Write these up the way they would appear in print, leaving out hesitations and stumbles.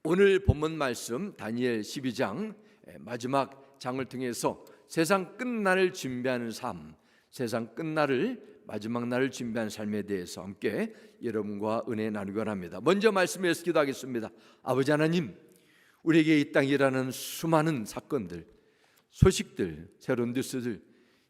오늘 본문 말씀 다니엘 12장 마지막 장을 통해서 세상 끝날을 준비하는 삶, 세상 끝날을 마지막 날을 준비하는 삶에 대해서 함께 여러분과 은혜 나누기 원합니다. 먼저 말씀에서 기도하겠습니다. 아버지 하나님, 우리에게 이 땅에 일어나는 수많은 사건들, 소식들, 새로운 뉴스들,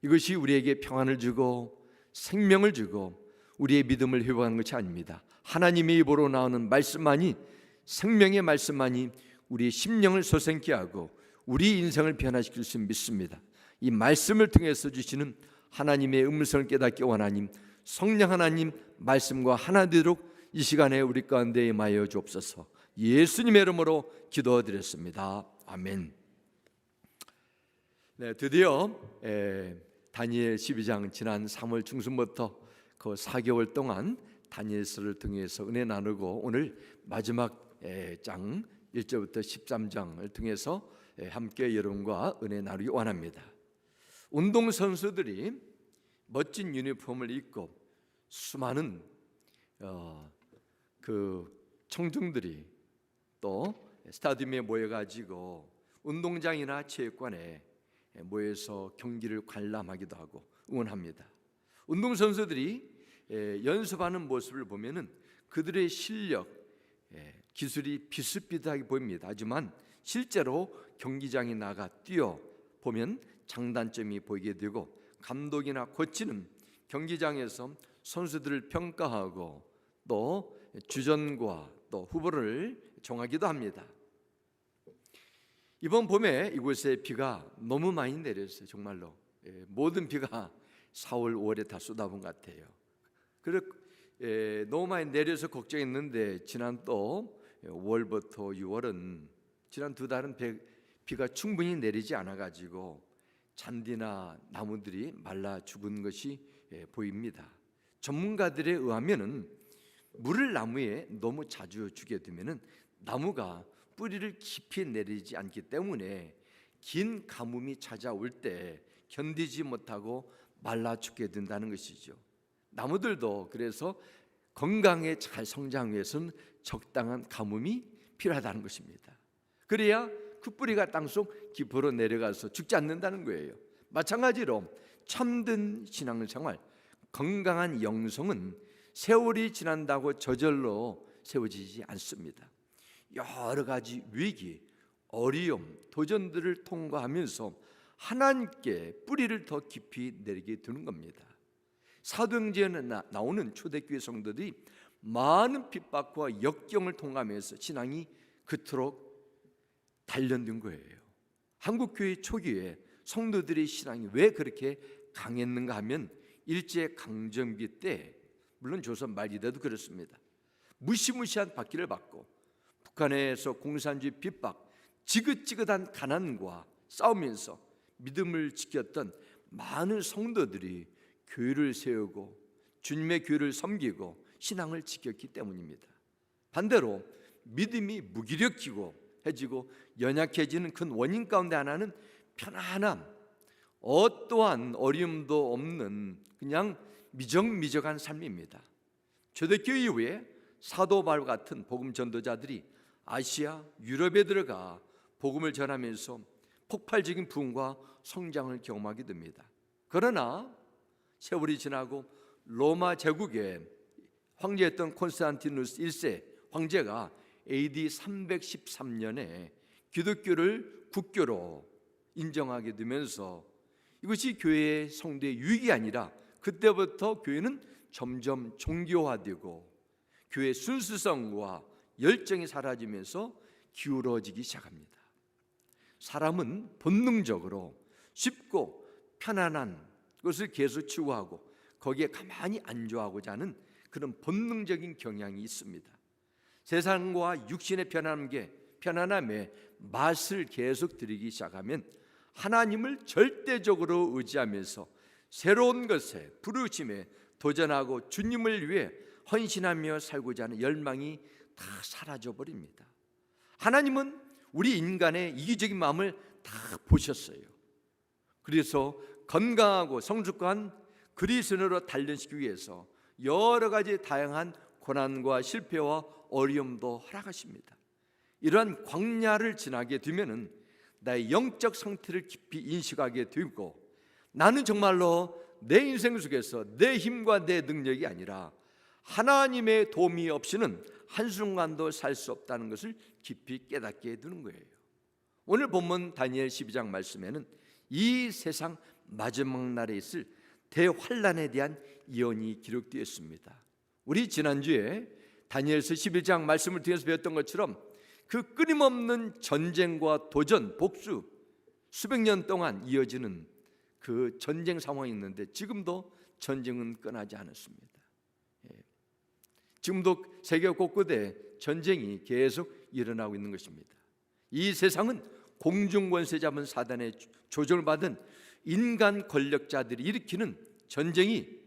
이것이 우리에게 평안을 주고 생명을 주고 우리의 믿음을 회복하는 것이 아닙니다. 하나님의 입으로 나오는 말씀만이, 생명의 말씀만이 우리의 심령을 소생케 하고 우리 인생을 변화시킬 수 믿습니다. 이 말씀을 통해서 주시는 하나님의 음성을 깨닫기 원하님, 성령 하나님 말씀과 하나 되도록 이 시간에 우리 가운데 임하여 주옵소서. 예수님의 이름으로 기도드렸습니다. 아멘. 네, 드디어 다니엘 12장 지난 3월 중순부터 그 4개월 동안 다니엘서를 통해서 은혜 나누고 오늘 마지막 장 1절부터 13장을 통해서 함께 여러분과 은혜 나누기 원합니다. 운동선수들이 멋진 유니폼을 입고 수많은 그 청중들이 또 스타디움에 모여가지고 운동장이나 체육관에 모여서 경기를 관람하기도 하고 응원합니다. 운동선수들이 연습하는 모습을 보면은 그들의 실력, 기술이 비슷비슷하게 보입니다. 하지만 실제로 경기장에 나가 뛰어 보면 장단점이 보이게 되고 감독이나 코치는 경기장에서 선수들을 평가하고 또 주전과 또 후보를 정하기도 합니다. 이번 봄에 이곳에 비가 너무 많이 내렸어요. 정말로 모든 비가 4월, 5월에 다 쏟아본 것 같아요. 그래서 너무 많이 내려서 걱정했는데 지난 또 5월부터 6월은 지난 두 달은 비가 충분히 내리지 않아가지고 잔디나 나무들이 말라 죽은 것이 보입니다. 전문가들에 의하면은 물을 나무에 너무 자주 주게 되면은 나무가 뿌리를 깊이 내리지 않기 때문에 긴 가뭄이 찾아올 때 견디지 못하고 말라 죽게 된다는 것이죠. 나무들도 그래서 건강에 잘 성장하기 위해서는 적당한 가뭄이 필요하다는 것입니다. 그래야 그 뿌리가 땅속 깊이로 내려가서 죽지 않는다는 거예요. 마찬가지로 참된 신앙생활, 건강한 영성은 세월이 지난다고 저절로 세워지지 않습니다. 여러 가지 위기, 어려움, 도전들을 통과하면서 하나님께 뿌리를 더 깊이 내리게 되는 겁니다. 사도행전에 나오는 초대교회 성도들이 많은 핍박과 역경을 통과하면서 신앙이 그토록 단련된 거예요. 한국교회 초기에 성도들의 신앙이 왜 그렇게 강했는가 하면 일제강점기 때, 물론 조선 말기때도 그렇습니다. 무시무시한 박해를 받고 북한에서 공산주의 핍박, 지긋지긋한 가난과 싸우면서 믿음을 지켰던 많은 성도들이 교회를 세우고 주님의 교회를 섬기고 신앙을 지켰기 때문입니다. 반대로 믿음이 무기력해지고 연약해지는 큰 원인 가운데 하나는 편안함, 어떠한 어려움도 없는 그냥 미적미적한 삶입니다. 초대교회 이후에 사도 바울 같은 복음 전도자들이 아시아, 유럽에 들어가 복음을 전하면서 폭발적인 부흥과 성장을 경험하게 됩니다. 그러나 세월이 지나고 로마 제국의 황제였던 콘스탄티누스 1세 황제가 AD 313년에 기독교를 국교로 인정하게 되면서 이것이 교회의 성도의 유익이 아니라 그때부터 교회는 점점 종교화되고 교회의 순수성과 열정이 사라지면서 기울어지기 시작합니다. 사람은 본능적으로 쉽고 편안한 것을 계속 추구하고 거기에 가만히 안주하고자 하는 그런 본능적인 경향이 있습니다. 세상과 육신의 편안함에 맛을 계속 들이기 시작하면 하나님을 절대적으로 의지하면서 새로운 것에 부르심에 도전하고 주님을 위해 헌신하며 살고자 하는 열망이 다 사라져버립니다. 하나님은 우리 인간의 이기적인 마음을 다 보셨어요. 그래서 건강하고 성숙한 그리스도인으로 단련시키기 위해서 여러 가지 다양한 고난과 실패와 어려움도 허락하십니다. 이러한 광야를 지나게 되면은 나의 영적 상태를 깊이 인식하게 되고, 나는 정말로 내 인생 속에서 내 힘과 내 능력이 아니라 하나님의 도움이 없이는 한순간도 살 수 없다는 것을 깊이 깨닫게 되는 거예요. 오늘 본문 다니엘 12장 말씀에는 이 세상 마지막 날에 있을 대환란에 대한 예언이 기록되어 있습니다. 우리 지난주에 다니엘서 11장 말씀을 통해서 배웠던 것처럼 그 끊임없는 전쟁과 도전, 복수, 수백 년 동안 이어지는 그 전쟁 상황이 있는데 지금도 전쟁은 끝나지 않았습니다. 지금도 세계 곳곳에 전쟁이 계속 일어나고 있는 것입니다. 이 세상은 공중권세 잡은 사단의 조종을 받은 인간 권력자들이 일으키는 전쟁이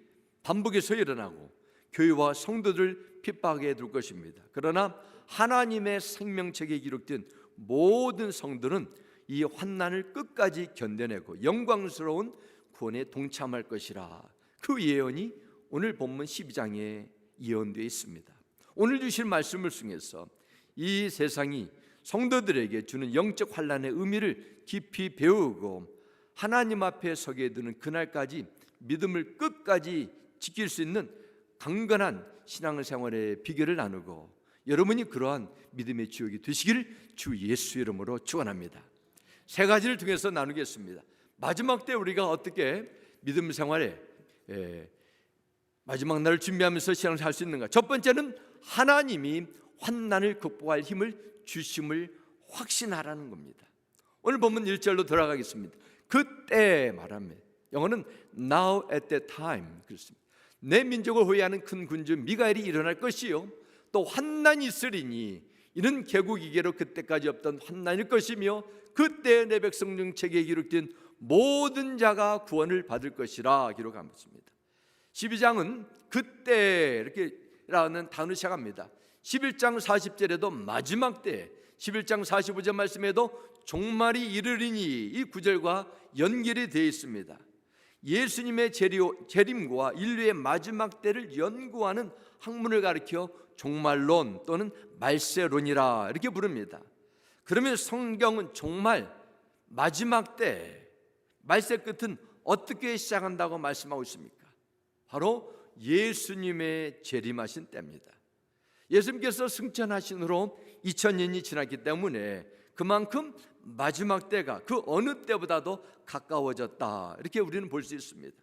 반복해서 일어나고 교회와 성도들을 핍박하게 될 것입니다. 그러나 하나님의 생명책에 기록된 모든 성도는 이 환난을 끝까지 견뎌내고 영광스러운 구원에 동참할 것이라, 그 예언이 오늘 본문 12장에 예언되어 있습니다. 오늘 주실 말씀을 통해서 이 세상이 성도들에게 주는 영적 환난의 의미를 깊이 배우고 하나님 앞에 서게 되는 그날까지 믿음을 끝까지 지킬 수 있는 강건한 신앙생활의 비결을 나누고, 여러분이 그러한 믿음의 주역이 되시기를 주 예수 이름으로 축원합니다. 세 가지를 통해서 나누겠습니다. 마지막 때 우리가 어떻게 믿음 생활에 마지막 날을 준비하면서 신앙생활을 할 수 있는가? 첫 번째는 하나님이 환난을 극복할 힘을 주심을 확신하라는 겁니다. 오늘 본문 1절로 돌아가겠습니다. 그때 말하면, 영어는 now at that time 그렇습니다. 내 민족을 호위하는 큰 군주 미가엘이 일어날 것이요 또 환난이 있으리니 이는 개국이게로 그때까지 없던 환난일 것이며 그때 내 백성 중 책에 기록된 모든 자가 구원을 받을 것이라 기록하고 있습니다. 12장은 그때 이렇게 라는 단어로 시작합니다. 11장 40절에도 마지막 때, 11장 45절 말씀에도 종말이 이르리니 이 구절과 연결이 되어 있습니다. 예수님의 재림과 인류의 마지막 때를 연구하는 학문을 가리켜 종말론 또는 말세론이라 이렇게 부릅니다. 그러면 성경은 종말, 마지막 때, 말세 끝은 어떻게 시작한다고 말씀하고 있습니까? 바로 예수님의 재림하신 때입니다. 예수님께서 승천하신 후로 2000년이 지났기 때문에 그만큼 마지막 때가 그 어느 때보다도 가까워졌다, 이렇게 우리는 볼 수 있습니다.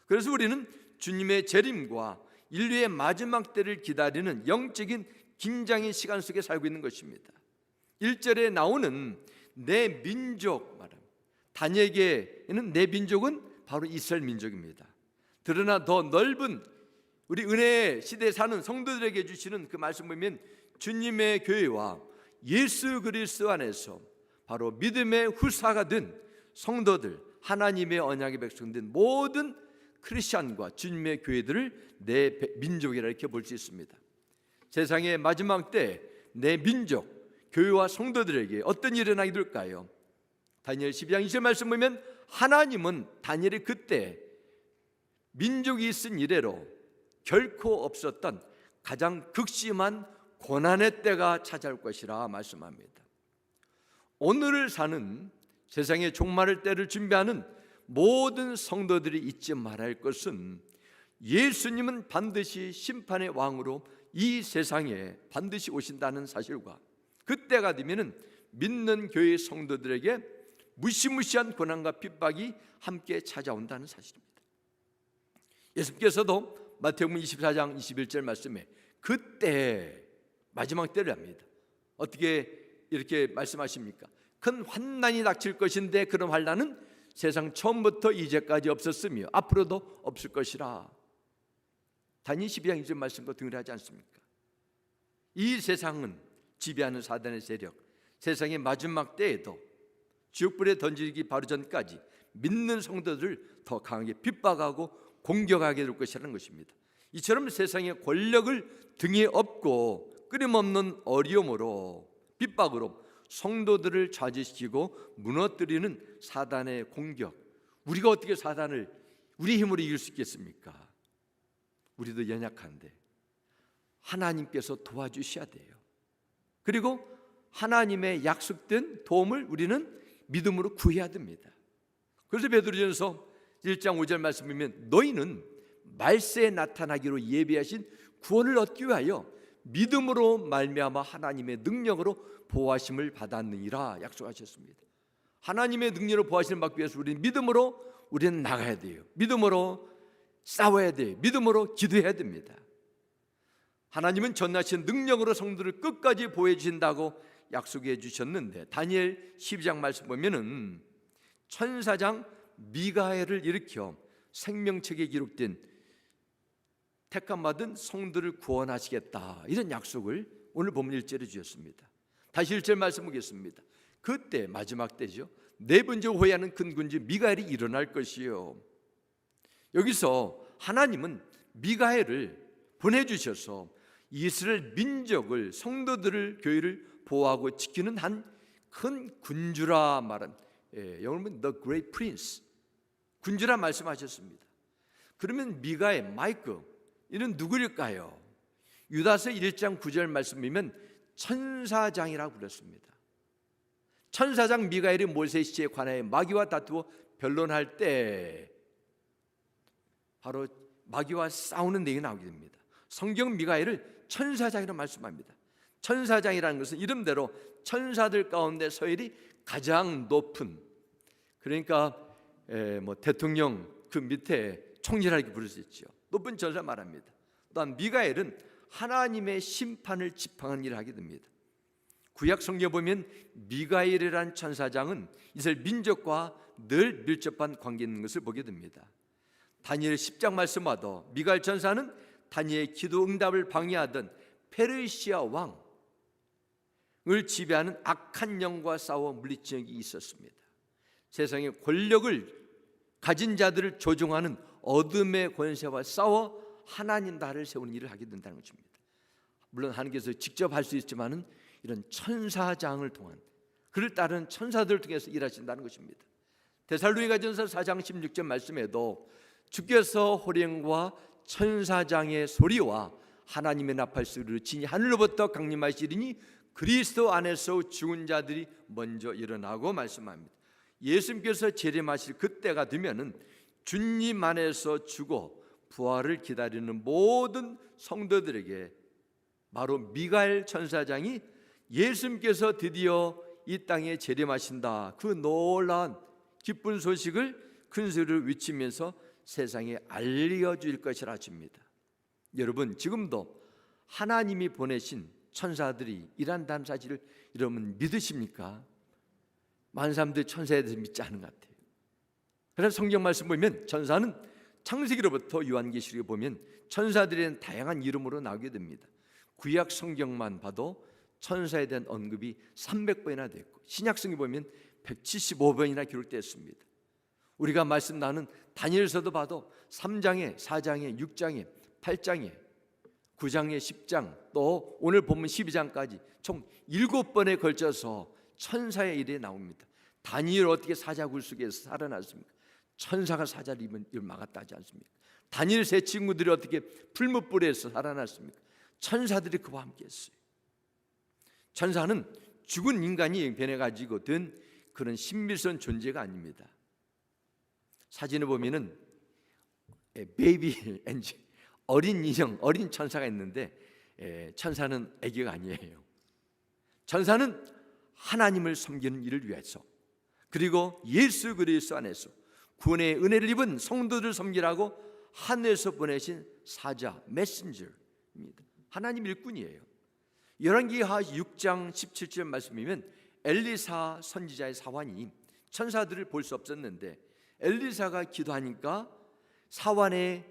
그래서 우리는 주님의 재림과 인류의 마지막 때를 기다리는 영적인 긴장의 시간 속에 살고 있는 것입니다. 1절에 나오는 내 민족 말합니다. 다니엘에게는 내 민족은 바로 이스라엘 민족입니다. 그러나 더 넓은 우리 은혜의 시대에 사는 성도들에게 주시는 그 말씀 보면 주님의 교회와 예수 그리스도 안에서 바로 믿음의 후사가 된 성도들, 하나님의 언약의 백성들, 모든 크리스천과 주님의 교회들을 내 민족이라 이렇게 볼 수 있습니다. 세상의 마지막 때 내 민족, 교회와 성도들에게 어떤 일이 일어나게 될까요? 다니엘 12장 20절 말씀 보면 하나님은 다니엘이 그때 민족이 있은 이래로 결코 없었던 가장 극심한 고난의 때가 찾아올 것이라 말씀합니다. 오늘을 사는 세상의 종말의 때를 준비하는 모든 성도들이 잊지 말아야 할 것은 예수님은 반드시 심판의 왕으로 이 세상에 반드시 오신다는 사실과 그때가 되면은 믿는 교회 성도들에게 무시무시한 고난과 핍박이 함께 찾아온다는 사실입니다. 예수님께서도 마태복음 24장 21절 말씀에 그때 마지막 때를 합니다. 어떻게 이렇게 말씀하십니까? 큰 환난이 닥칠 것인데 그런 환난은 세상 처음부터 이제까지 없었으며 앞으로도 없을 것이라. 다니엘 12장 2절 말씀과 동일하지 않습니까? 이 세상은 지배하는 사단의 세력, 세상의 마지막 때에도 지옥불에 던지기 바로 전까지 믿는 성도들을 더 강하게 핍박하고 공격하게 될 것이라는 것입니다. 이처럼 세상의 권력을 등에 업고 끊임없는 어려움으로 핍박으로 성도들을 좌지시키고 무너뜨리는 사단의 공격, 우리가 어떻게 사단을 우리 힘으로 이길 수 있겠습니까? 우리도 연약한데 하나님께서 도와주셔야 돼요. 그리고 하나님의 약속된 도움을 우리는 믿음으로 구해야 됩니다. 그래서 베드로전서 1장 5절 말씀 보면 너희는 말세에 나타나기로 예비하신 구원을 얻기 위하여 믿음으로 말미암아 하나님의 능력으로 보호하심을 받았느니라 약속하셨습니다. 하나님의 능력으로 보호하심을 받기 위해서 우리는 믿음으로 우리는 나가야 돼요. 믿음으로 싸워야 돼요. 믿음으로 기도해야 됩니다. 하나님은 전하신 능력으로 성도를 끝까지 보호해 주신다고 약속해 주셨는데 다니엘 12장 말씀 보면은 천사장 미가엘을 일으켜 생명책에 기록된 택함받은 성도를 구원하시겠다, 이런 약속을 오늘 본문 1절에 주셨습니다. 다시 1절 말씀 보겠습니다. 그때 마지막 때죠. 네 번째 호위하는 큰 군주 미가엘이 일어날 것이요. 여기서 하나님은 미가엘을 보내주셔서 이스라엘 민족을, 성도들을, 교회를 보호하고 지키는 한 큰 군주라 말한, 영어로는 The Great Prince, 군주라 말씀하셨습니다. 그러면 미가엘, 마이크 이는 누구일까요? 유다서 1장 9절 말씀이면 천사장이라고 불렀습니다. 천사장 미가엘이 모세 시대에 관하여 마귀와 다투어 변론할 때 바로 마귀와 싸우는 내용이 나오게 됩니다. 성경 미가엘을 천사장이라고 말씀합니다. 천사장이라는 것은 이름대로 천사들 가운데 서열이 가장 높은, 그러니까 대통령 그 밑에 총리라 이렇게 부를 수 있죠. 높은 천사 말합니다. 또한 미가엘은 하나님의 심판을 지팡하는 일을 하게 됩니다. 구약 성경에 보면 미가엘이라는 천사장은 이스라엘 민족과 늘 밀접한 관계 있는 것을 보게 됩니다. 다니엘 10장 말씀 봐도 미가엘 천사는 다니엘의 기도 응답을 방해하던 페르시아 왕을 지배하는 악한 영과 싸워 물리친 적이 있었습니다. 세상의 권력을 가진 자들을 조종하는 어둠의 권세와 싸워 하나님 나라를 세우는 일을 하게 된다는 것입니다. 물론 하나님께서 직접 할 수 있지만은 이런 천사장을 통한, 그를 따르는 천사들을 통해서 일하신다는 것입니다. 데살로니가전서 4장 16절 말씀에도 주께서 호령과 천사장의 소리와 하나님의 나팔 소리로 진이 하늘로부터 강림하시리니 그리스도 안에서 죽은 자들이 먼저 일어나고 말씀합니다. 예수님께서 재림하실 그때가 되면은 주님 안에서 죽어 부활을 기다리는 모든 성도들에게 바로 미가엘 천사장이 예수님께서 드디어 이 땅에 재림하신다, 그 놀라운 기쁜 소식을 큰 소리로 외치면서 세상에 알려줄 것이라 하십니다. 여러분, 지금도 하나님이 보내신 천사들이 일한다는 사실을 여러분 믿으십니까? 많은 사람들이 천사에 대해서 믿지 않은 것 같아요. 그래서 성경 말씀 보면 천사는 창세기로부터 요한계시록에 보면 천사들의 다양한 이름으로 나오게 됩니다. 구약 성경만 봐도 천사에 대한 언급이 300번이나 됐고 신약 성경 보면 175번이나 기록되었습니다. 우리가 말씀 나눈 다니엘서도 봐도 3장에 4장에 6장에 8장에 9장에 10장 또 오늘 본문 12장까지 총 7번에 걸쳐서 천사의 일이 나옵니다. 다니엘 어떻게 사자굴 속에서 살아났습니까? 천사가 사자를 입을 막았다 하지 않습니까? 다니엘 세 친구들이 어떻게 풀무불에서 살아났습니까? 천사들이 그와 함께 했어요. 천사는 죽은 인간이 변해가지고 된 그런 신비스러운 존재가 아닙니다. 사진을 보면은 베이비 엔젤, 어린 인형, 어린 천사가 있는데 천사는 아기가 아니에요. 천사는 하나님을 섬기는 일을 위해서, 그리고 예수 그리스도 안에서 구원의 은혜를 입은 성도들을 섬기라고 하늘에서 보내신 사자, 메신저입니다. 하나님 일꾼이에요. 열왕기하 6장 17절 말씀이면 엘리사 선지자의 사환이 천사들을 볼 수 없었는데 엘리사가 기도하니까 사환의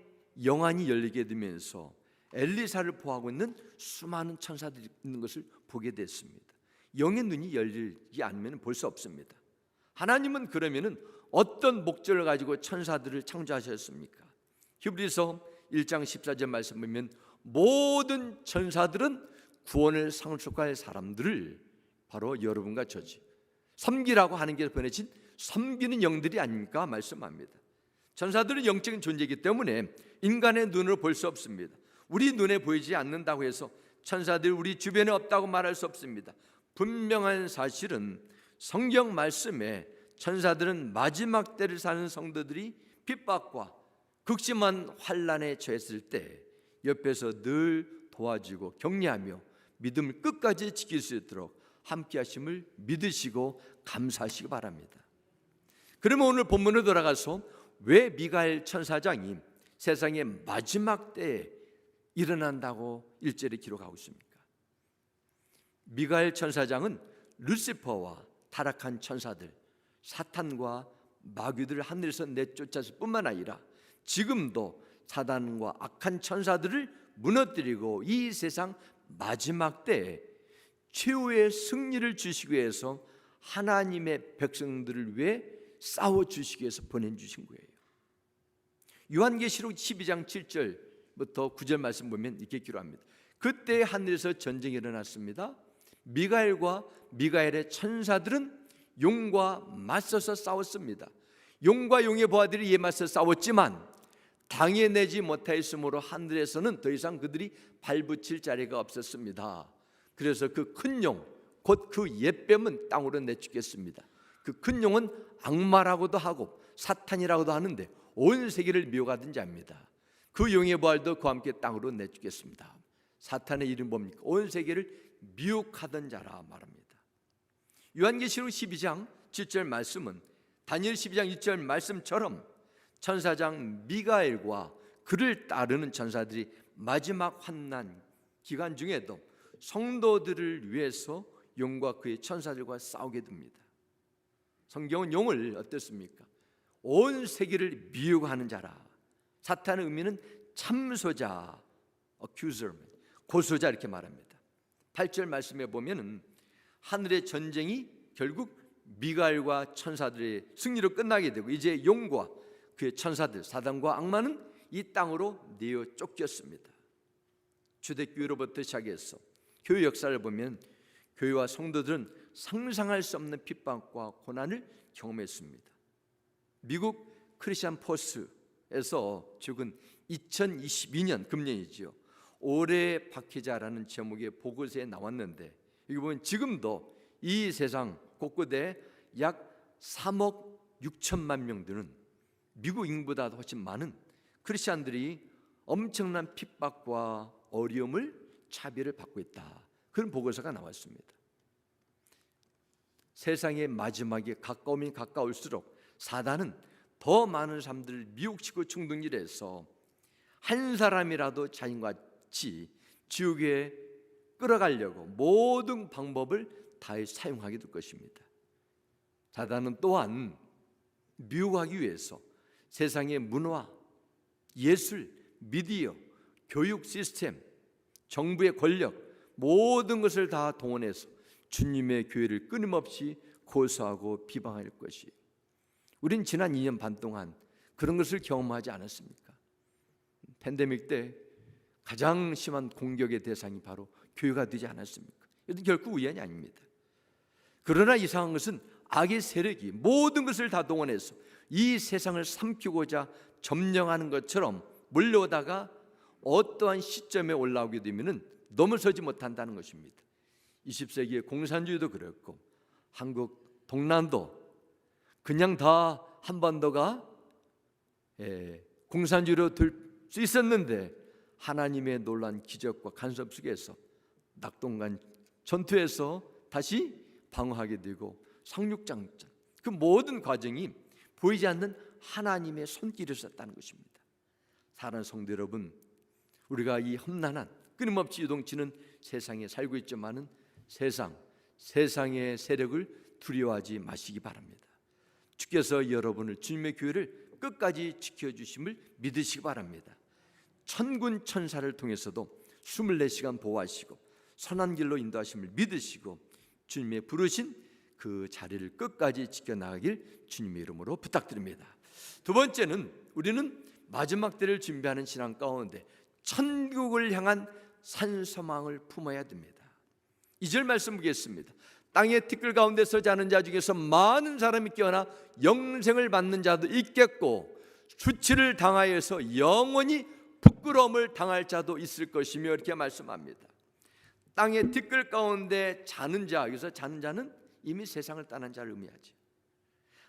영안이 열리게 되면서 엘리사를 보호하고 있는 수많은 천사들이 있는 것을 보게 됐습니다. 영의 눈이 열리지 않으면 볼 수 없습니다. 하나님은 그러면은 어떤 목적을 가지고 천사들을 창조하셨습니까? 히브리서 1장 14절 말씀 보면 모든 천사들은 구원을 상속할 사람들을 바로 여러분과 저지 섬기라고 하는 게 보내진 섬기는 영들이 아닙니까? 말씀합니다. 천사들은 영적인 존재이기 때문에 인간의 눈으로 볼 수 없습니다. 우리 눈에 보이지 않는다고 해서 천사들이 우리 주변에 없다고 말할 수 없습니다. 분명한 사실은 성경 말씀에 천사들은 마지막 때를 사는 성도들이 핍박과 극심한 환난에 처했을 때 옆에서 늘 도와주고 격려하며 믿음을 끝까지 지킬 수 있도록 함께 하심을 믿으시고 감사하시기 바랍니다. 그러면 오늘 본문으로 돌아가서 왜 미가엘 천사장이 세상의 마지막 때에 일어난다고 1절에 기록하고 있습니까? 미가엘 천사장은 루시퍼와 타락한 천사들, 사탄과 마귀들을 하늘에서 내쫓았을 뿐만 아니라 지금도 사단과 악한 천사들을 무너뜨리고 이 세상 마지막 때에 최후의 승리를 주시기 위해서 하나님의 백성들을 위해 싸워주시기 위해서 보내주신 거예요. 요한계시록 12장 7절부터 9절 말씀 보면 이렇게 기록합니다. 그때 하늘에서 전쟁이 일어났습니다. 미가엘과 미가엘의 천사들은 용과 맞서서 싸웠습니다. 용과 용의 부하들이 이에 맞서 싸웠지만 당해내지 못하였으므로 하늘에서는 더 이상 그들이 발붙일 자리가 없었습니다. 그래서 그 큰 용, 곧 그 옛뱀은 땅으로 내쫓겼습니다. 그 큰 용은 악마라고도 하고 사탄이라고도 하는데 온 세계를 미혹하던 자입니다. 그 용의 부활도 그와 함께 땅으로 내쫓겼습니다. 사탄의 이름 뭡니까? 온 세계를 미혹하던 자라 말합니다. 요한계시록 12장 7절 말씀은 다니엘 12장 1절 말씀처럼 천사장 미가엘과 그를 따르는 천사들이 마지막 환난 기간 중에도 성도들을 위해서 용과 그의 천사들과 싸우게 됩니다. 성경은 용을 어떻습니까? 온 세계를 미혹하는 자라. 사탄의 의미는 참소자, accuser, 고소자 이렇게 말합니다. 8절 말씀에 보면은 하늘의 전쟁이 결국 미가엘과 천사들의 승리로 끝나게 되고 이제 용과 그의 천사들, 사단과 악마는 이 땅으로 내어 쫓겼습니다. 초대교회로부터 시작해서 교회 역사를 보면 교회와 성도들은 상상할 수 없는 핍박과 고난을 경험했습니다. 미국 크리스천 포스트에서 최근 2022년 금년이죠. 올해의 박해자라는 제목의 보고서에 나왔는데 여기 보면 지금도 이 세상 곳곳에 약 3억 6천만 명 되는 미국 인구보다 훨씬 많은 크리스천들이 엄청난 핍박과 어려움을 차별을 받고 있다. 그런 보고서가 나왔습니다. 세상의 마지막에 가까우면 가까울수록 사단은 더 많은 사람들을 미혹시키고 충동질해서 한 사람이라도 자신같이 지옥에 끌어가려고 모든 방법을 다해 사용하게 될 것입니다. 사단은 또한 미혹하기 위해서 세상의 문화, 예술, 미디어, 교육 시스템, 정부의 권력 모든 것을 다 동원해서 주님의 교회를 끊임없이 고소하고 비방할 것이. 우린 지난 2년 반 동안 그런 것을 경험하지 않았습니까? 팬데믹 때 가장 심한 공격의 대상이 바로 교회가 되지 않았습니까? 이것도 결코 우연이 아닙니다. 그러나 이상한 것은 악의 세력이 모든 것을 다 동원해서 이 세상을 삼키고자 점령하는 것처럼 몰려오다가 어떠한 시점에 올라오게 되면 넘어서지 못한다는 것입니다. 20세기의 공산주의도 그랬고 한국 동남도 그냥 다 한반도가 공산주의로 될 수 있었는데 하나님의 놀라운 기적과 간섭 속에서 낙동강 전투에서 다시 방어하게 되고 상륙작전, 그 모든 과정이 보이지 않는 하나님의 손길이었다는 것입니다. 사랑하는 성도 여러분, 우리가 이 험난한 끊임없이 요동치는 세상에 살고 있지만은 세상의 세력을 두려워하지 마시기 바랍니다. 주께서 여러분을 주님의 교회를 끝까지 지켜주심을 믿으시기 바랍니다. 천군 천사를 통해서도 24시간 보호하시고 선한 길로 인도하심을 믿으시고 주님의 부르신 그 자리를 끝까지 지켜나가길 주님의 이름으로 부탁드립니다. 두 번째는 우리는 마지막 때를 준비하는 신앙 가운데 천국을 향한 산소망을 품어야 됩니다. 2절 말씀 보겠습니다. 땅의 티끌 가운데 서지 않은 자 중에서 많은 사람이 깨어나 영생을 받는 자도 있겠고 수치를 당하여서 영원히 부끄러움을 당할 자도 있을 것이며 이렇게 말씀합니다. 땅의 티끌 가운데 자는 자, 여기서 자는 자는 이미 세상을 떠난 자를 의미하지.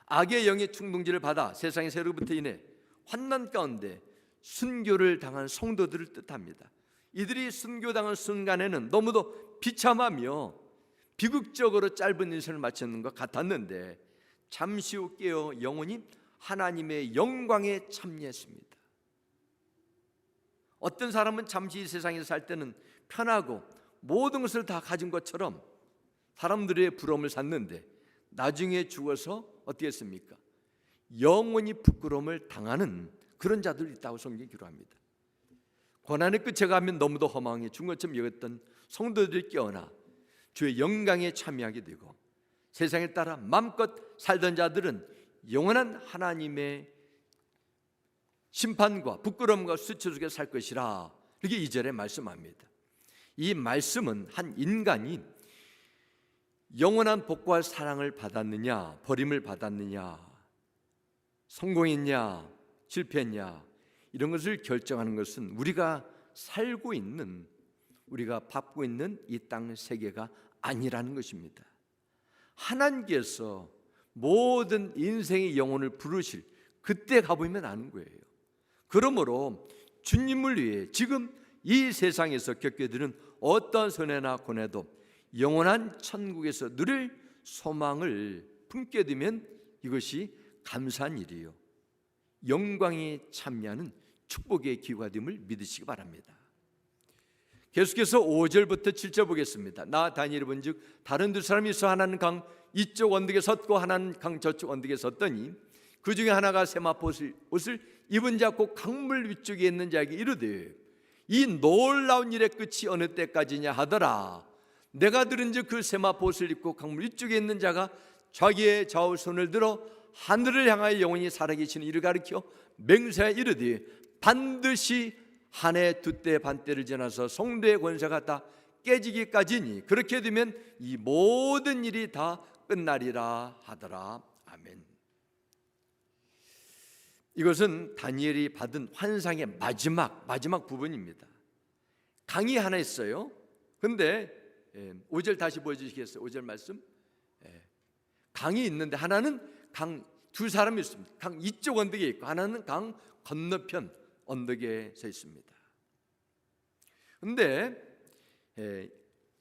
악의 영의 충동질을 받아 세상의 세로부터 인해 환난 가운데 순교를 당한 성도들을 뜻합니다. 이들이 순교당한 순간에는 너무도 비참하며 비극적으로 짧은 인생을 마쳤는 것 같았는데 잠시 후 깨어 영원히 하나님의 영광에 참여했습니다. 어떤 사람은 잠시 이 세상에서 살 때는 편하고 모든 것을 다 가진 것처럼 사람들의 부러움을 샀는데 나중에 죽어서 어떻게 했습니까? 영원히 부끄러움을 당하는 그런 자들이 있다고 성경이 기록합니다. 고난의 끝에 가면 너무도 허망해 죽은 것처럼 여겼던 성도들이 깨어나 주의 영광에 참여하게 되고 세상에 따라 마음껏 살던 자들은 영원한 하나님의 심판과 부끄러움과 수치 속에 살 것이라, 이렇게 2절에 말씀합니다. 이 말씀은 한 인간이 영원한 복과 사랑을 받았느냐, 버림을 받았느냐, 성공했냐, 실패했냐, 이런 것을 결정하는 것은 우리가 살고 있는, 우리가 밟고 있는 이 땅 세계가 아니라는 것입니다. 하나님께서 모든 인생의 영혼을 부르실 그때 가보면 아는 거예요. 그러므로 주님을 위해 지금 이 세상에서 겪게 되는 어떤 손해나 고뇌도 영원한 천국에서 누릴 소망을 품게 되면 이것이 감사한 일이요, 영광에 참여하는 축복의 기회가 됨을 믿으시기 바랍니다. 계속해서 5절부터 7절 보겠습니다. 나 다니엘이 본즉 다른 두 사람이 있어 하나는 강 이쪽 언덕에 섰고 하나는 강 저쪽 언덕에 섰더니 그 중에 하나가 세마포 옷을 입은 자 곧 강물 위쪽에 있는 자에게 이르되 이 놀라운 일의 끝이 어느 때까지냐 하더라. 내가 들은즉 그 세마포 옷을 입고 강물 위쪽에 있는 자가 자기의 좌우 손을 들어 하늘을 향하여 영원히 살아계시는 이를 가리켜 맹세하여 이르되 반드시 한 해 두 때 반때를 지나서 성도의 권세가 다 깨지기까지니 그렇게 되면 이 모든 일이 다 끝나리라 하더라. 아멘. 이것은 다니엘이 받은 환상의 마지막 부분입니다. 강이 하나 있어요. 근데 5절 다시 보여주시겠어요? 5절 말씀. 강이 있는데 하나는 강 두 사람이 있습니다. 강 이쪽 언덕에 있고 하나는 강 건너편 언덕에 서 있습니다. 근데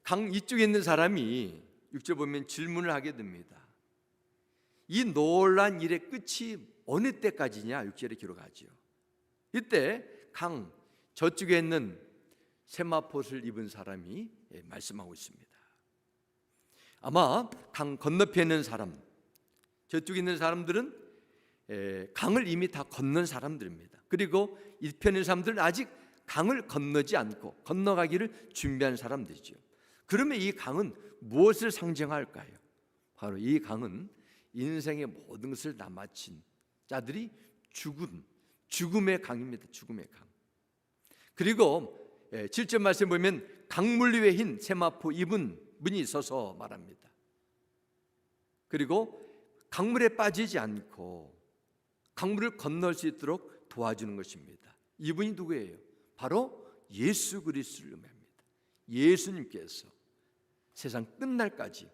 강 이쪽에 있는 사람이 6절 보면 질문을 하게 됩니다. 이 놀란 일의 끝이 어느 때까지냐? 6절에 기록하죠. 이때 강 저쪽에 있는 세마포옷을 입은 사람이 말씀하고 있습니다. 아마 강 건너편에 있는 사람, 저쪽에 있는 사람들은 강을 이미 다 건넌 사람들입니다. 그리고 이 편에 있는 사람들은 아직 강을 건너지 않고 건너가기를 준비한 사람들이죠. 그러면 이 강은 무엇을 상징할까요? 바로 이 강은 인생의 모든 것을 다 마친 자들이 죽음의 강입니다. 죽음의 강. 그리고 7절 말씀 보면 강물 위에 흰 세마포 입은 분이 있어서 말합니다. 그리고 강물에 빠지지 않고 강물을 건널 수 있도록 도와주는 것입니다. 이분이 누구예요? 바로 예수 그리스도를 의미합니다. 예수님께서 세상 끝날까지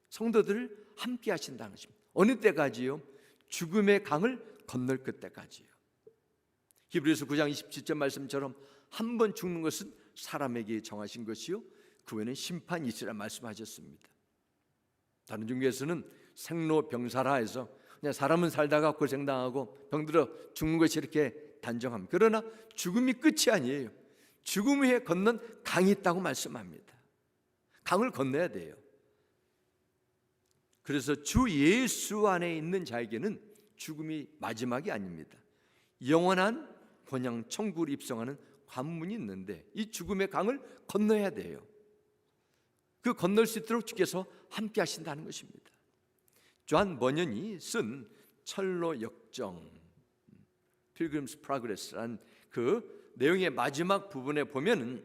성도들을 함께 하신다는 것입니다. 어느 때까지요? 죽음의 강을 건널 그때까지요. 히브리서 9장 27절 말씀처럼 한 번 죽는 것은 사람에게 정하신 것이요 그 후에는 심판이 있으라 말씀하셨습니다. 다른 중에서는 생로병사라 해서 그냥 사람은 살다가 고생당하고 병들어 죽는 것이 이렇게 단정합니다. 그러나 죽음이 끝이 아니에요. 죽음 후에 건넌 강이 있다고 말씀합니다. 강을 건너야 돼요. 그래서 주 예수 안에 있는 자에게는 죽음이 마지막이 아닙니다. 영원한 본향 천국을 입성하는 관문이 있는데 이 죽음의 강을 건너야 돼요. 그 건널 수 있도록 주께서 함께 하신다는 것입니다. 존 버년이 쓴 철로 역정 Pilgrim's Progress라는 그 내용의 마지막 부분에 보면은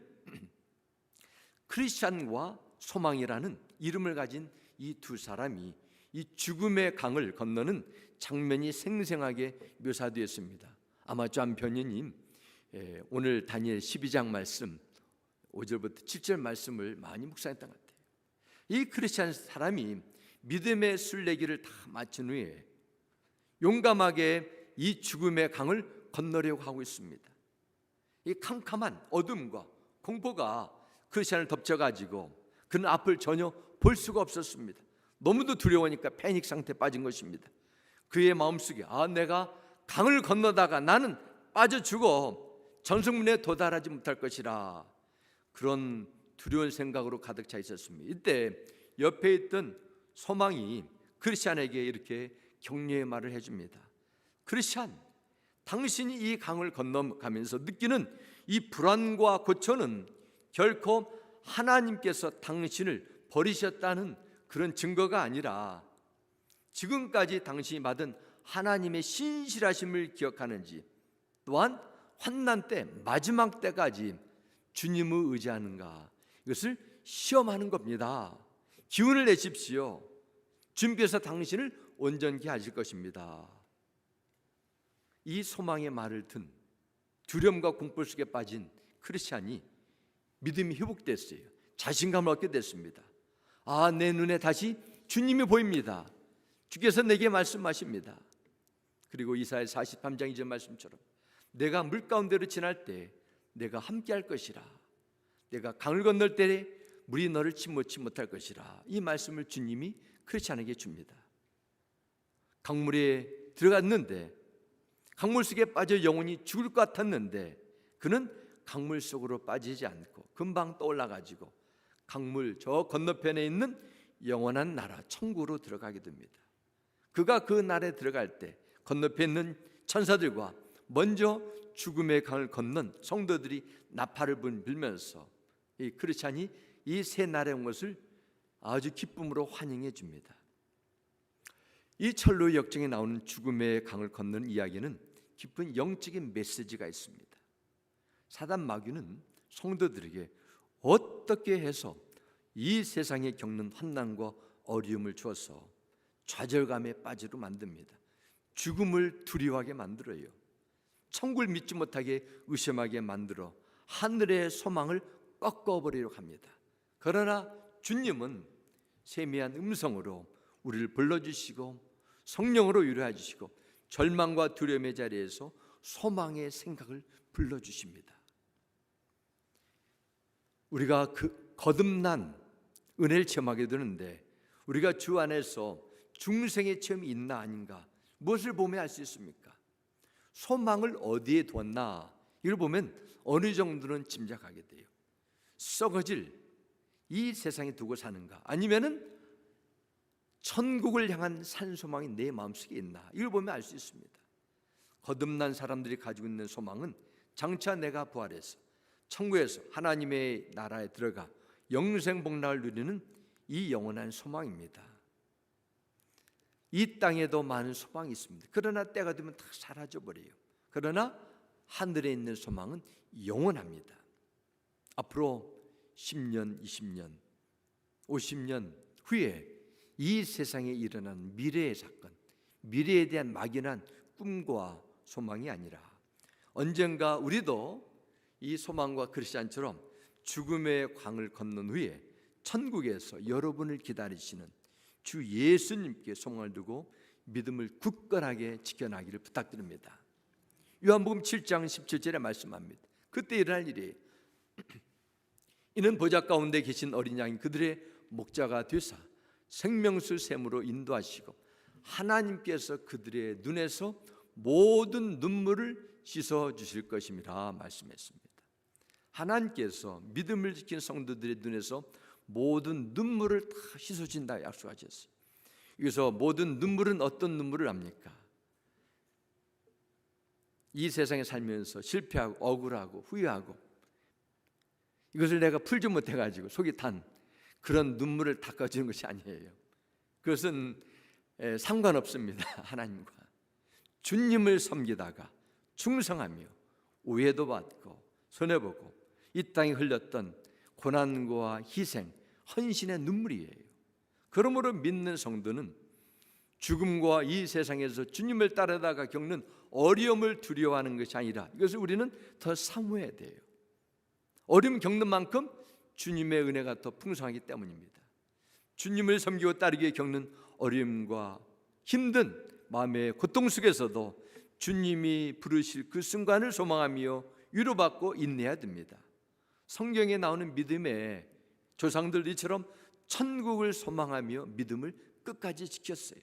크리스찬과 소망이라는 이름을 가진 이 두 사람이 이 죽음의 강을 건너는 장면이 생생하게 묘사되었습니다. 아마 존 버년님 오늘 다니엘 12장 말씀 5절부터 7절 말씀을 많이 묵상했던 것 같아요. 이 크리스찬 사람이 믿음의 순례길을 다 마친 후에 용감하게 이 죽음의 강을 건너려고 하고 있습니다. 이 캄캄한 어둠과 공포가 크리스찬을 덮쳐가지고 그는 앞을 전혀 볼 수가 없었습니다. 너무도 두려우니까 패닉 상태에 빠진 것입니다. 그의 마음속에 내가 강을 건너다가 나는 빠져 죽어 전승문에 도달하지 못할 것이라, 그런 두려운 생각으로 가득 차 있었습니다. 이때 옆에 있던 소망이 크리스찬에게 이렇게 격려의 말을 해줍니다. 크리스찬, 당신이 이 강을 건너가면서 느끼는 이 불안과 고초는 결코 하나님께서 당신을 버리셨다는 그런 증거가 아니라 지금까지 당신이 받은 하나님의 신실하심을 기억하는지, 또한 환난 때 마지막 때까지 주님을 의지하는가, 이것을 시험하는 겁니다. 기운을 내십시오. 주님께서 당신을 온전케 하실 것입니다. 이 소망의 말을 든 두려움과 공포 속에 빠진 크리스찬이 믿음이 회복됐어요. 자신감을 얻게 됐습니다. 내 눈에 다시 주님이 보입니다. 주께서 내게 말씀하십니다. 그리고 이사야 43장 2절 말씀처럼 내가 물 가운데로 지날 때 내가 함께 할 것이라, 내가 강을 건널 때 물이 너를 침몰치 못할 것이라, 이 말씀을 주님이 크리스찬에게 줍니다. 강물에 들어갔는데, 강물 속에 빠져 영혼이 죽을 것 같았는데 그는 강물 속으로 빠지지 않고 금방 떠올라가지고 강물 저 건너편에 있는 영원한 나라 천국으로 들어가게 됩니다. 그가 그 나라에 들어갈 때 건너편에 있는 천사들과 먼저 죽음의 강을 건넌 성도들이 나팔을 불면서 이 크리스찬이 이 새 나라에 온 것을 아주 기쁨으로 환영해 줍니다. 이 철로의 역정에 나오는 죽음의 강을 건너는 이야기는 깊은 영적인 메시지가 있습니다. 사단 마귀는 성도들에게 어떻게 해서 이 세상에 겪는 환난과 어려움을 주어서 좌절감에 빠지도록 만듭니다. 죽음을 두려워하게 만들어요. 천국을 믿지 못하게 의심하게 만들어 하늘의 소망을 꺾어버리려고 합니다. 그러나 주님은 세미한 음성으로 우리를 불러주시고 성령으로 위로해 주시고 절망과 두려움의 자리에서 소망의 생각을 불러주십니다. 우리가 그 거듭난 은혜를 체험하게 되는데, 우리가 주 안에서 중생의 체험이 있나 아닌가, 무엇을 보면 알 수 있습니까? 소망을 어디에 두었나, 이걸 보면 어느 정도는 짐작하게 돼요. 썩어질 이 세상에 두고 사는가, 아니면은 천국을 향한 산소망이 내 마음속에 있나, 이걸 보면 알 수 있습니다. 거듭난 사람들이 가지고 있는 소망은 장차 내가 부활해서 천국에서 하나님의 나라에 들어가 영생 복락을 누리는 이 영원한 소망입니다. 이 땅에도 많은 소망이 있습니다. 그러나 때가 되면 다 사라져버려요. 그러나 하늘에 있는 소망은 영원합니다. 앞으로 10년, 20년, 50년 후에 이 세상에 일어난 미래의 사건, 미래에 대한 막연한 꿈과 소망이 아니라 언젠가 우리도 이 소망과 크리스찬처럼 죽음의 강을 건넌 후에 천국에서 여러분을 기다리시는 주 예수님께 소망을 두고 믿음을 굳건하게 지켜나기를 부탁드립니다. 요한복음 7장 17절에 말씀합니다. 그때 일어날 일이에요. 이는 보좌 가운데 계신 어린 양이 그들의 목자가 되사 생명수 샘으로 인도하시고 하나님께서 그들의 눈에서 모든 눈물을 씻어 주실 것임이라 말씀했습니다. 하나님께서 믿음을 지킨 성도들의 눈에서 모든 눈물을 다 씻어준다 약속하셨어요. 여기서 모든 눈물은 어떤 눈물을 합니까? 이 세상에 살면서 실패하고 억울하고 후회하고 이것을 내가 풀지 못해가지고 속이 탄 그런 눈물을 닦아주는 것이 아니에요. 그것은 상관없습니다. 하나님과 주님을 섬기다가 충성하며 오해도 받고 손해보고 이 땅에 흘렸던 고난과 희생, 헌신의 눈물이에요. 그러므로 믿는 성도는 죽음과 이 세상에서 주님을 따르다가 겪는 어려움을 두려워하는 것이 아니라 이것을 우리는 더 사모해야 돼요. 어려움 겪는 만큼 주님의 은혜가 더 풍성하기 때문입니다. 주님을 섬기고 따르기에 겪는 어려움과 힘든 마음의 고통 속에서도 주님이 부르실 그 순간을 소망하며 위로받고 인내해야 됩니다. 성경에 나오는 믿음의 조상들처럼 천국을 소망하며 믿음을 끝까지 지켰어요.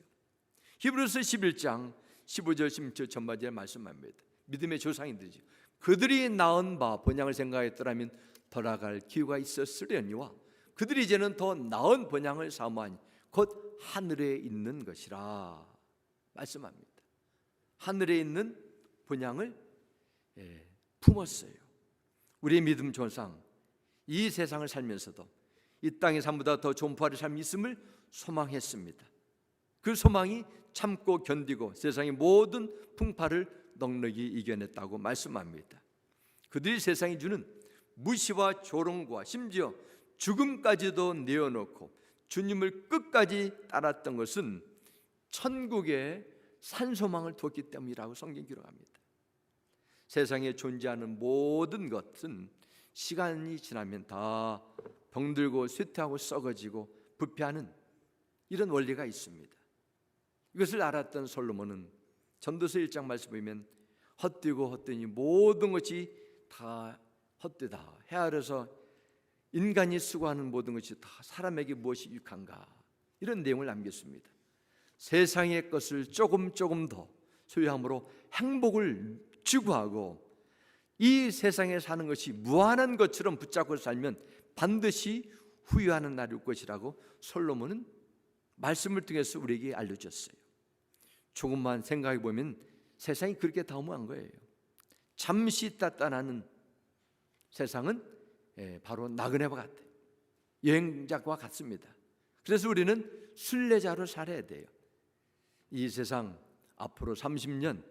히브리서 11장 15절 16절 전반절에 말씀합니다. 믿음의 조상인들이죠. 그들이 낳은 바 본향을 생각했더라면 돌아갈 기회가 있었으려니와 그들이 이제는 더 나은 본향을 사모하니 곧 하늘에 있는 것이라 말씀합니다. 하늘에 있는 본향을 품었어요. 우리의 믿음 조상, 이 세상을 살면서도 이 땅의 삶보다 더 좋은 부활의 삶이 있음을 소망했습니다. 그 소망이 참고 견디고 세상의 모든 풍파를 넉넉히 이겨냈다고 말씀합니다. 그들이 세상이 주는 무시와 조롱과 심지어 죽음까지도 내어놓고 주님을 끝까지 따랐던 것은 천국에 산소망을 뒀기 때문이라고 성경이 기록합니다. 세상에 존재하는 모든 것은 시간이 지나면 다 병들고 쇠퇴하고 썩어지고 부패하는 이런 원리가 있습니다. 이것을 알았던 솔로몬은 전도서 1장 말씀 보면 헛되고 헛되니 모든 것이 다 헛되다. 헤아려서 인간이 수고하는 모든 것이 다 사람에게 무엇이 유익한가, 이런 내용을 남겼습니다. 세상의 것을 조금 더 소유함으로 행복을 추구하고 이 세상에 사는 것이 무한한 것처럼 붙잡고 살면 반드시 후회하는 날이 올 것이라고 솔로몬은 말씀을 통해서 우리에게 알려줬어요. 조금만 생각해 보면 세상이 그렇게 다무한 거예요. 잠시 있다 떠나는 세상은 바로 나그네와 같아요. 여행자와 같습니다. 그래서 우리는 순례자로 살아야 돼요. 이 세상 앞으로 30년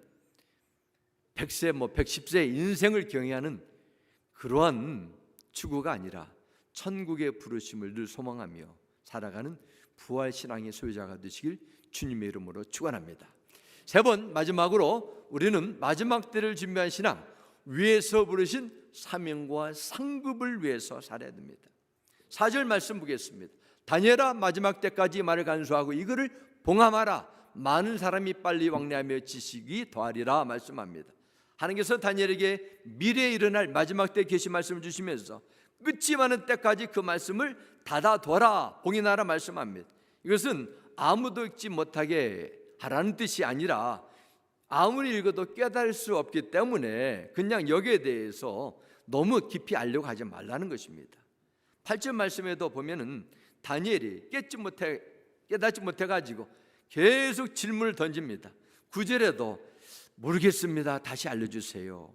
100세 110세 인생을 경외하는 그러한 추구가 아니라 천국의 부르심을 늘 소망하며 살아가는 부활신앙의 소유자가 되시길 주님의 이름으로 축원합니다. 세 번 마지막으로 우리는 마지막 때를 준비한 신앙, 위에서 부르신 사명과 상급을 위해서 살아야 됩니다. 4절 말씀 보겠습니다. 다니엘아, 마지막 때까지 말을 간수하고 이거를 봉함하라. 많은 사람이 빨리 왕래하며 지식이 더하리라 말씀합니다. 하나님께서 다니엘에게 미래에 일어날 마지막 때 계신 말씀을 주시면서 끝이 많은 때까지 그 말씀을 닫아둬라, 봉인하라 말씀합니다. 이것은 아무도 읽지 못하게 하라는 뜻이 아니라 아무리 읽어도 깨달을 수 없기 때문에 그냥 여기에 대해서 너무 깊이 알려고 하지 말라는 것입니다. 8절 말씀에도 보면은 다니엘이 깨닫지 못해가지고 계속 질문을 던집니다. 9절에도 모르겠습니다, 다시 알려주세요.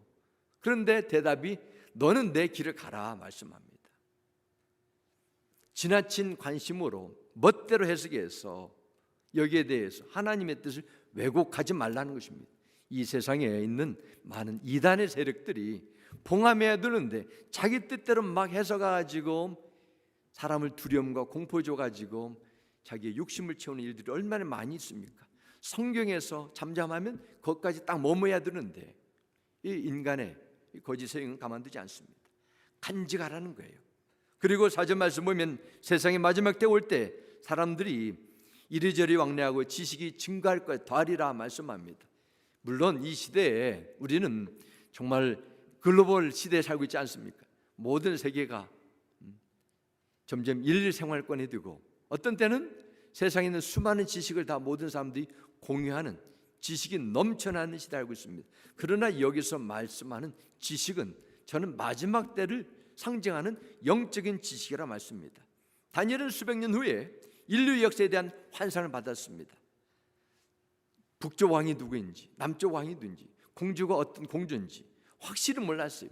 그런데 대답이 너는 내 길을 가라 말씀합니다. 지나친 관심으로 멋대로 해석해서 여기에 대해서 하나님의 뜻을 왜곡하지 말라는 것입니다. 이 세상에 있는 많은 이단의 세력들이 봉함해야 되는데 자기 뜻대로 막 해석해가지고 사람을 두려움과 공포 줘가지고 자기의 욕심을 채우는 일들이 얼마나 많이 있습니까? 성경에서 잠잠하면 거기까지 딱 머무어야 되는데 이 인간의 거짓 세력은 가만두지 않습니다. 간직하라는 거예요. 그리고 4절 말씀 보면 세상의 마지막 때 올 때 사람들이 이리저리 왕래하고 지식이 증가할 것 더하리라 말씀합니다. 물론 이 시대에 우리는 정말 글로벌 시대에 살고 있지 않습니까? 모든 세계가 점점 일생활권이 되고 어떤 때는 세상에 있는 수많은 지식을 다 모든 사람들이 공유하는 지식이 넘쳐나는 시대에 알고 있습니다. 그러나 여기서 말씀하는 지식은 저는 마지막 때를 상징하는 영적인 지식이라 말씀입니다. 다니엘은 수백 년 후에 인류 역사에 대한 환상을 받았습니다. 북쪽 왕이 누구인지, 남쪽 왕이 누군지, 공주가 어떤 공주인지 확실히 몰랐어요.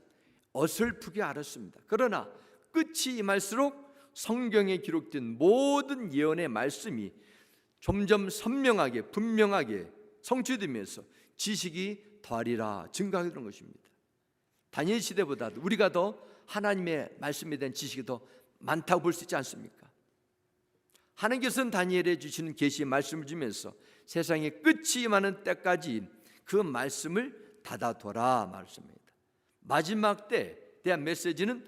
어설프게 알았습니다. 그러나 끝이 임할수록 성경에 기록된 모든 예언의 말씀이 점점 선명하게 분명하게 성취되면서 지식이 더하리라 증가하는 것입니다. 다니엘 시대보다도 우리가 더 하나님의 말씀에 대한 지식이 더 많다고 볼 수 있지 않습니까? 하나님께서는 다니엘에 주시는 계시의 말씀을 주면서 세상의 끝이 임하는 때까지 그 말씀을 닫아둬라 말씀입니다. 마지막 때에 대한 메시지는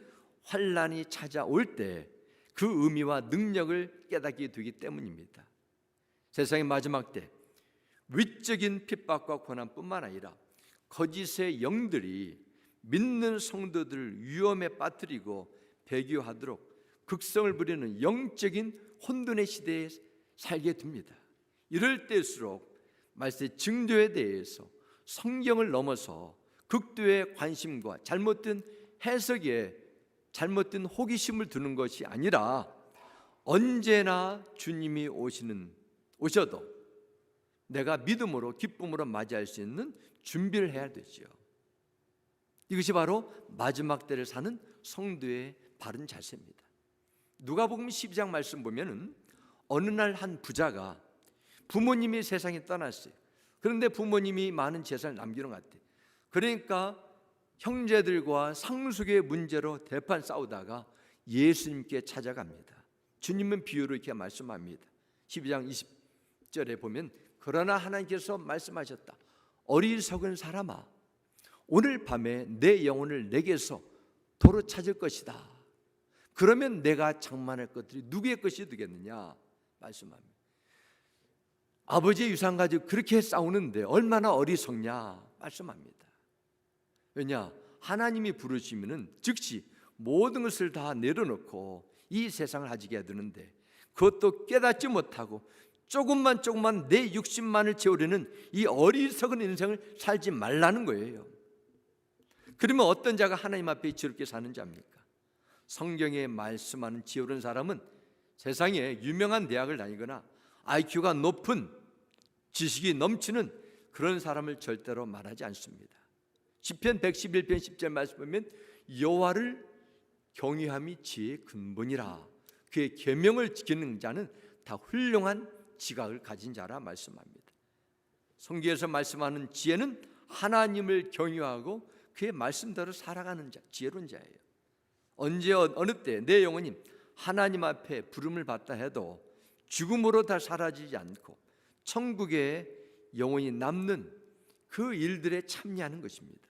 환난이 찾아올 때 그 의미와 능력을 깨닫게 되기 때문입니다. 세상의 마지막 때 위적인 핍박과 고난뿐만 아니라 거짓의 영들이 믿는 성도들을 위험에 빠뜨리고 배교하도록 극성을 부리는 영적인 혼돈의 시대에 살게 됩니다. 이럴 때일수록 말세 증조에 대해서 성경을 넘어서 극도의 관심과 잘못된 해석에 잘못된 호기심을 두는 것이 아니라 언제나 주님이 오셔도 내가 믿음으로 기쁨으로 맞이할 수 있는 준비를 해야 되죠. 이것이 바로 마지막 때를 사는 성도의 바른 자세입니다. 누가복음 12장 말씀 보면은 어느 날 한 부자가 부모님이 세상에 떠났어요. 그런데 부모님이 많은 재산을 남기는 것 같아요. 그러니까 형제들과 상속의 문제로 대판 싸우다가 예수님께 찾아갑니다. 주님은 비유로 이렇게 말씀합니다. 12장 20절에 보면 그러나 하나님께서 말씀하셨다. 어리석은 사람아, 오늘 밤에 내 영혼을 내게서 도로 찾을 것이다. 그러면 내가 장만할 것들이 누구의 것이 되겠느냐 말씀합니다. 아버지의 유산 가지고 그렇게 싸우는데 얼마나 어리석냐 말씀합니다. 왜냐? 하나님이 부르시면은 즉시 모든 것을 다 내려놓고 이 세상을 가지게 되는데 그것도 깨닫지 못하고 조금만 내 육신만을 채우려는 이 어리석은 인생을 살지 말라는 거예요. 그러면 어떤 자가 하나님 앞에 지혜롭게 사는 자입니까? 성경에 말씀하는 지혜로운 사람은 세상에 유명한 대학을 다니거나 IQ가 높은 지식이 넘치는 그런 사람을 절대로 말하지 않습니다. 시편 111편 10절 말씀 보면 여호와를 경외함이 지혜의 근본이라 그의 계명을 지키는 자는 다 훌륭한 지각을 가진 자라 말씀합니다. 성경에서 말씀하는 지혜는 하나님을 경외하고 그의 말씀대로 살아가는 자, 지혜로운 자예요. 언제 어느 때 내 영혼이 하나님 앞에 부름을 받다 해도 죽음으로 다 사라지지 않고 천국에 영혼이 남는 그 일들에 참여하는 것입니다.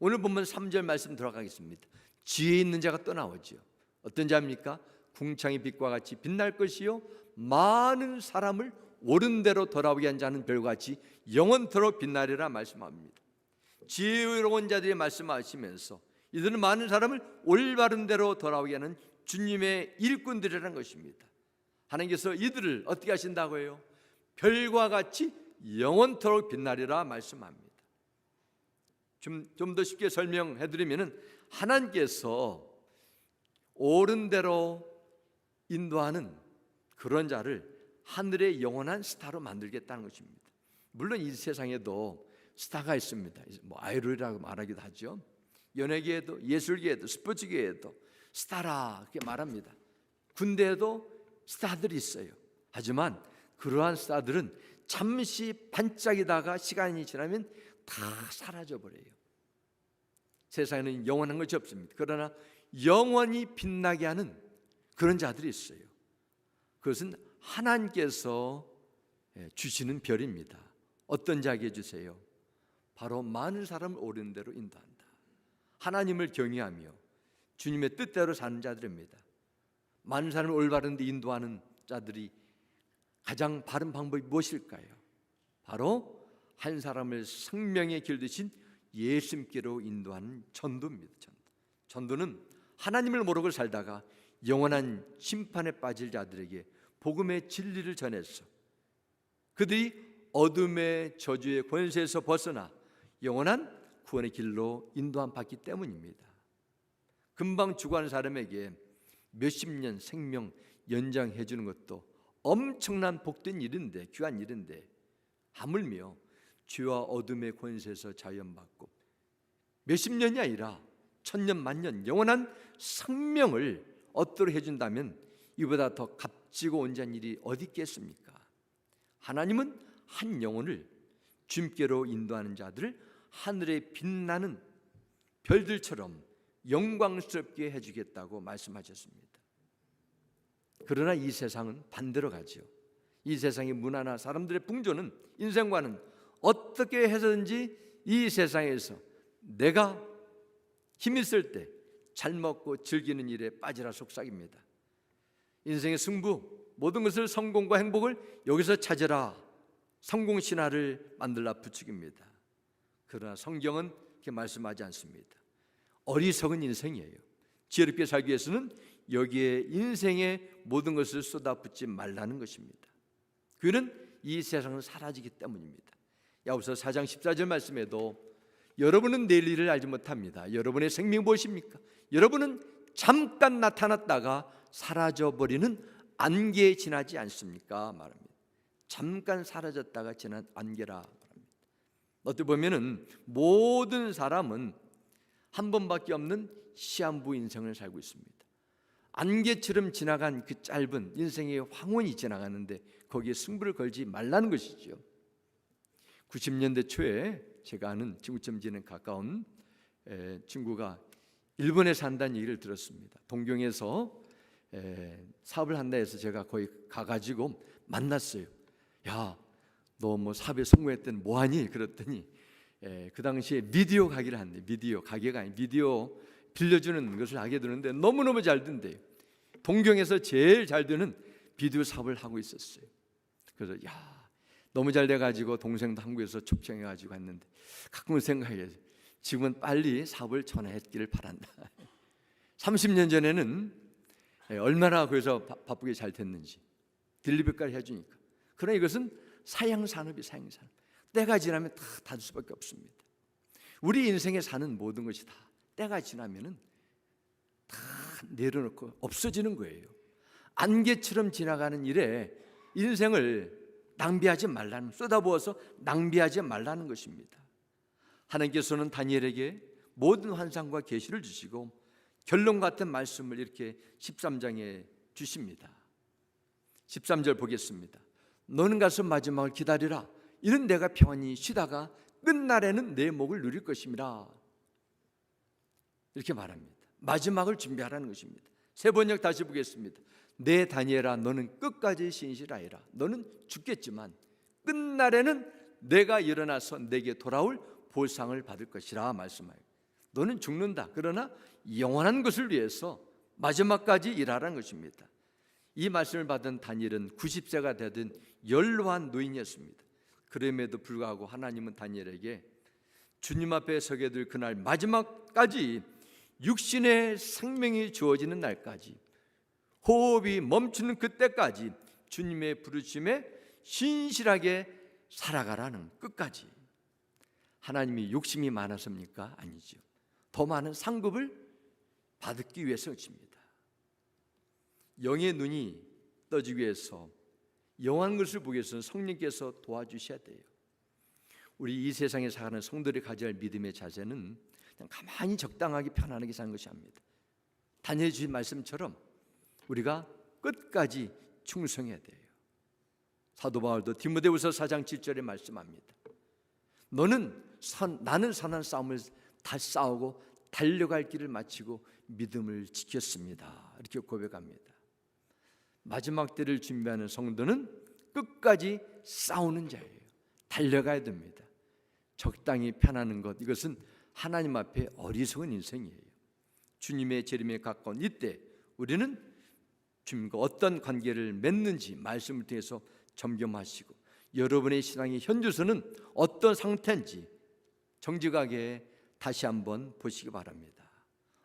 오늘 본문 3절 말씀 들어가겠습니다. 지혜 있는 자가 또 나오죠. 어떤 자입니까? 궁창의 빛과 같이 빛날 것이요 많은 사람을 옳은 대로 돌아오게 한 자는 별과 같이 영원토록 빛나리라 말씀합니다. 지혜로운 자들이 말씀하시면서 이들은 많은 사람을 올바른 대로 돌아오게 하는 주님의 일꾼들이라는 것입니다. 하나님께서 이들을 어떻게 하신다고 해요? 별과 같이 영원토록 빛나리라 말씀합니다. 좀 더 쉽게 설명해 드리면은 하나님께서 옳은 대로 인도하는 그런 자를 하늘의 영원한 스타로 만들겠다는 것입니다. 물론 이 세상에도 스타가 있습니다. 뭐 아이돌이라고 말하기도 하죠. 연예계에도 예술계에도 스포츠계에도 스타라 그렇게 말합니다. 군대에도 스타들이 있어요. 하지만 그러한 스타들은 잠시 반짝이다가 시간이 지나면 다 사라져 버려요. 세상에는 영원한 것이 없습니다. 그러나 영원히 빛나게 하는 그런 자들이 있어요. 그것은 하나님께서 주시는 별입니다. 어떤 자에게 주세요? 바로 많은 사람을 옳은 대로 인도한다. 하나님을 경외하며 주님의 뜻대로 사는 자들입니다. 많은 사람을 올바른 데 인도하는 자들이 가장 바른 방법이 무엇일까요? 바로 한 사람을 생명의 길 되신 예수님께로 인도하는 전도입니다. 전도는 하나님을 모르고 살다가 영원한 심판에 빠질 자들에게 복음의 진리를 전해서 그들이 어둠의 저주의 권세에서 벗어나 영원한 구원의 길로 인도함 받기 때문입니다. 금방 죽어가는 사람에게 몇십 년 생명 연장해 주는 것도 엄청난 복된 일인데, 귀한 일인데, 하물며 죄와 어둠의 권세에서 자유받고 몇십 년이 아니라 천년 만년 영원한 생명을 얻도록 해준다면 이보다 더 값지고 온전한 일이 어디 있겠습니까? 하나님은 한 영혼을 주님께로 인도하는 자들을 하늘에 빛나는 별들처럼 영광스럽게 해주겠다고 말씀하셨습니다. 그러나 이 세상은 반대로 가죠. 이 세상의 문화나 사람들의 풍조는, 인생관은 어떻게 해서든지 이 세상에서 내가 힘 있을 때, 잘 먹고 즐기는 일에 빠지라 속삭입니다. 인생의 승부, 모든 것을 성공과 행복을 여기서 찾으라, 성공신화를 만들라 부추깁니다. 그러나 성경은 그렇게 말씀하지 않습니다. 어리석은 인생이에요. 지혜롭게 살기 위해서는 여기에 인생의 모든 것을 쏟아붓지 말라는 것입니다. 그는 이 세상은 사라지기 때문입니다. 야고보서 4장 14절 말씀에도 여러분은 내일 일을 알지 못합니다. 여러분의 생명이 무엇입니까? 여러분은 잠깐 나타났다가 사라져버리는 안개에 지나지 않습니까? 말합니다. 잠깐 사라졌다가 지난 안개라 말합니다. 어떻게 보면은 모든 사람은 한 번밖에 없는 시한부 인생을 살고 있습니다. 안개처럼 지나간 그 짧은 인생의 황혼이 지나가는데 거기에 승부를 걸지 말라는 것이죠. 90년대 초에 제가 아는 친구처럼 지낸 가까운 친구가 일본에 산다는 얘기를 들었습니다. 동경에서 사업을 한다 해서 제가 거기 가가지고 만났어요. 야, 너 뭐 사업에 성공했더니 뭐하니? 그랬더니 그 당시에 미디어 가게를 한대. 미디어 가게가 아니 미디어 빌려주는 것을 하게 되는데 너무너무 잘 된대요. 동경에서 제일 잘 되는 비디오 사업을 하고 있었어요. 그래서 야, 너무 잘 돼가지고 동생도 한국에서 초청해가지고 했는데 가끔은 생각해요. 지금은 빨리 사업을 전환했기를 바란다. 30년 전에는 얼마나 그래서 바쁘게 잘 됐는지 딜리버리까지 해주니까. 그러나 이것은 사양산업이 사양산업. 때가 지나면 다 닫을 수밖에 없습니다. 우리 인생에 사는 모든 것이 다 때가 지나면은 다 내려놓고 없어지는 거예요. 안개처럼 지나가는 일에 인생을 낭비하지 말라는, 쏟아부어서 낭비하지 말라는 것입니다. 하나님께서는 다니엘에게 모든 환상과 계시를 주시고 결론 같은 말씀을 이렇게 13장에 주십니다. 13절 보겠습니다. 너는 가서 마지막을 기다리라. 이는 내가 평안히 쉬다가 끝날에는 내 목을 누릴 것임이라. 이렇게 말합니다. 마지막을 준비하라는 것입니다. 세 번역 다시 보겠습니다. 내 다니엘아, 너는 끝까지 신실하여라. 너는 죽겠지만 끝날에는 내가 일어나서 내게 돌아올 보상을 받을 것이라 말씀하여. 너는 죽는다. 그러나 영원한 것을 위해서 마지막까지 일하라는 것입니다. 이 말씀을 받은 다니엘은 90세가 되던 연로한 노인이었습니다. 그럼에도 불구하고 하나님은 다니엘에게 주님 앞에 서게 될 그날 마지막까지 육신의 생명이 주어지는 날까지, 호흡이 멈추는 그때까지 주님의 부르심에 신실하게 살아가라는, 끝까지. 하나님이 욕심이 많아서입니까? 아니죠. 더 많은 상급을 받기 위해서 그렇습니다. 영의 눈이 떠지기 위해서, 영원한 것을 보기 위해서는 성령께서 도와주셔야 돼요. 우리 이 세상에 사는 성도들이 가져야 할 믿음의 자세는 그냥 가만히 적당하게 편안하게 사는 것이 아닙니다. 다니엘 주신 말씀처럼 우리가 끝까지 충성해야 돼요. 사도 바울도 디모데후서 4장 7절에 말씀합니다. 나는 선한 싸움을 다 싸우고 달려갈 길을 마치고 믿음을 지켰습니다. 이렇게 고백합니다. 마지막 때를 준비하는 성도는 끝까지 싸우는 자예요. 달려가야 됩니다. 적당히 편하는 것, 이것은 하나님 앞에 어리석은 인생이에요. 주님의 재림에 가까운 이때 우리는 주님과 어떤 관계를 맺는지 말씀을 통해서 점검하시고, 여러분의 신앙의 현주소는 어떤 상태인지 정직하게 다시 한번 보시기 바랍니다.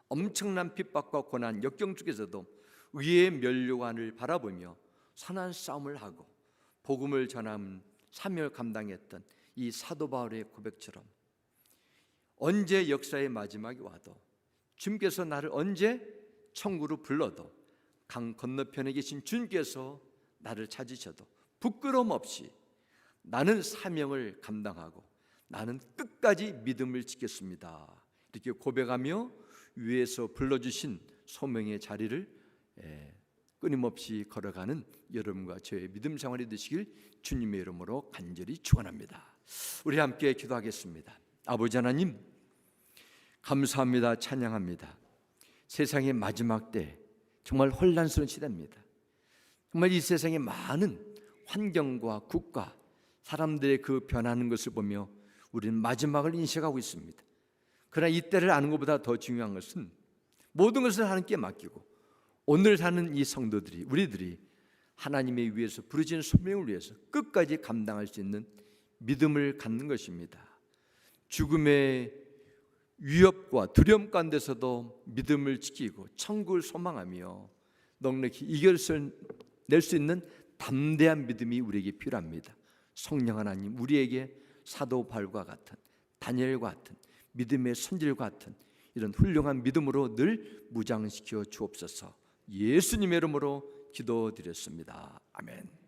엄청난 핍박과 고난, 역경 중에서도 의의 면류관을 바라보며 선한 싸움을 하고 복음을 전하는 사명을 감당했던 이 사도 바울의 고백처럼 언제 역사의 마지막이 와도, 주님께서 나를 언제 천국으로 불러도, 강 건너편에 계신 주님께서 나를 찾으셔도 부끄러움 없이 나는 사명을 감당하고 나는 끝까지 믿음을 지켰습니다. 이렇게 고백하며 위에서 불러주신 소명의 자리를 끊임없이 걸어가는 여러분과 저의 믿음 생활이 되시길 주님의 이름으로 간절히 축원합니다. 우리 함께 기도하겠습니다. 아버지 하나님, 감사합니다. 찬양합니다. 세상의 마지막 때 정말 혼란스러운 시대입니다. 정말 이 세상의 많은 환경과 국가, 사람들의 그 변하는 것을 보며 우리는 마지막을 인식하고 있습니다. 그러나 이때를 아는 것보다 더 중요한 것은 모든 것을 하나님께 맡기고 오늘 사는 이 성도들이, 우리들이 하나님의 위해서 부르짖는 소명을 위해서 끝까지 감당할 수 있는 믿음을 갖는 것입니다. 죽음의 위협과 두려움 가운데서도 믿음을 지키고 천국을 소망하며 넉넉히 이겨낼 수 있는 담대한 믿음이 우리에게 필요합니다. 성령 하나님, 우리에게 사도 바울과 같은, 다니엘과 같은, 믿음의 선지자 같은 이런 훌륭한 믿음으로 늘 무장시켜 주옵소서. 예수님의 이름으로 기도드렸습니다. 아멘.